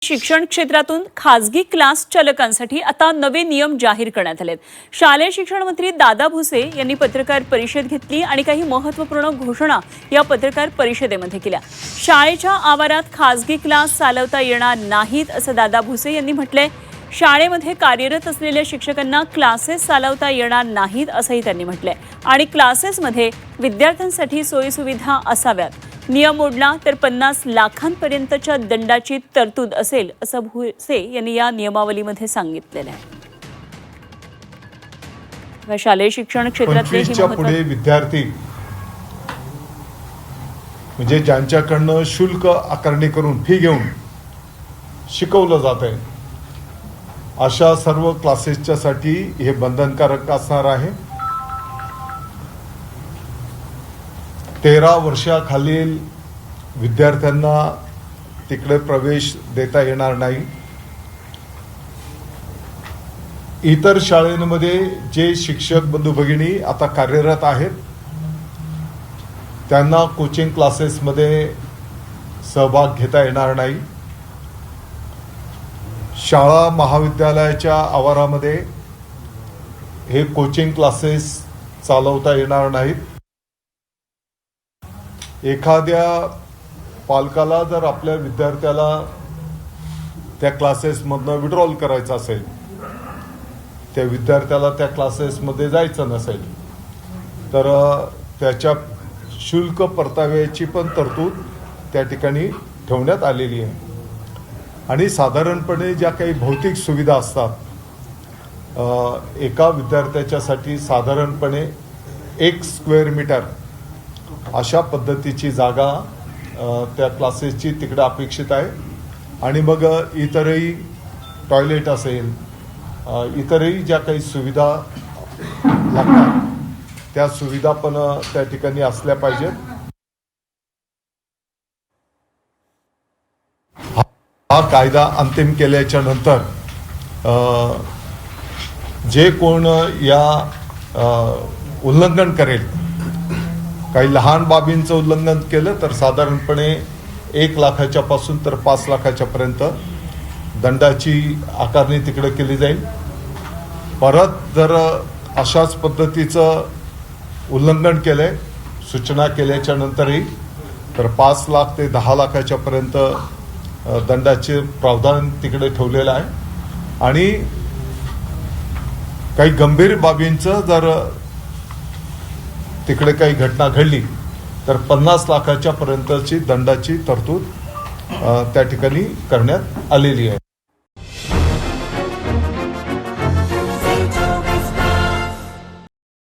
शिक्षण क्षेत्रातून खासगी क्लास चालकांसाठी आता नवे नियम जाहीर करण्यात आलेत। शालेय शिक्षण मंत्री दादा भुसे यांनी पत्रकार परिषद घेतली आणि काही महत्त्वपूर्ण घोषणा या पत्रकार परिषदेमध्ये केल्या। शाळेच्या आवारात खासगी क्लास चालवता येणार नाहीत असं दादा भुसे यांनी म्हटलंय। शाळेमध्ये कार्यरत असलेल्या शिक्षकांना क्लासेस चालवता येणार नाहीत असंही त्यांनी म्हटलंय आणि क्लासेसमध्ये विद्यार्थ्यांसाठी सोयीसुविधा असाव्यात। नियम मोडला तर 50 लाखांपर्यंतच्या दंडाची तरतूद असेल असं भुसे यांनी या नियमावलीमध्ये सांगितलेलं आहे। शालेय शिक्षण क्षेत्रातले पुढे विद्यार्थी म्हणजे ज्यांच्याकडनं शुल्क आकारणी करून फी घेऊन शिकवलं जात आहे अशा सर्व क्लासेसच्या साठी हे बंधनकारक असणार आहे। 13 वर्षाखालील विद्यार्थ्यांना तिकडे प्रवेश देता येणार नाही। इतर शाळांमध्ये जे शिक्षक बंधू भगिनी आता कार्यरत आहेत त्यांना कोचिंग क्लासेसमध्ये सहभाग घेता येणार नाही। शाळा महाविद्यालयाच्या आवारामध्ये हे कोचिंग क्लासेस चालवता येणार नाहीत। एखाद्या पालकाला जर आपल्या विद्यार्थ्याला त्या क्लासेसमधनं विड्रॉल करायचं असेल, त्या विद्यार्थ्याला त्या क्लासेसमध्ये जायचं नसेल तर त्याच्या शुल्क परताव्याची पण तरतूद त्या ठिकाणी ठेवण्यात आलेली आहे। आणि साधारणपणे ज्या काही भौतिक सुविधा असतात, एका विद्यार्थ्याच्यासाठी साधारणपणे 1 स्क्वेअर मीटर अशा पद्धतीची जागा त्या क्लासेसची तिकडे अपेक्षित आहे। आणि मग इतरही टॉयलेट असेल, इतरही ज्या काही सुविधा लागतात त्या सुविधा पण त्या ठिकाणी असल्या पाहिजेत। हा कायदा अंतिम केल्याच्या नंतर जे कोण या उल्लंघन करेल, काही लहान बाबींचं उल्लंघन केलं तर साधारणपणे 1 लाखाच्या पासून तर 5 लाखाच्या पर्यंत दंडाची आकारणी तिकडे केली जाईल। परत जर अशाच पद्धतीचं उल्लंघन केलंय सूचना केल्याच्या नंतरही तर 5 लाख ते 10 लाखाच्या पर्यंत दंडाचे प्रावधान तिकडे ठेवलेलं आहे। आणि काही गंभीर बाबींचं जर तिकडे काही घटना घडली तर 50 लाखाच्या पर्यंतची दंडाची तरतूद त्या ठिकाणी करण्यात आलेली आहे।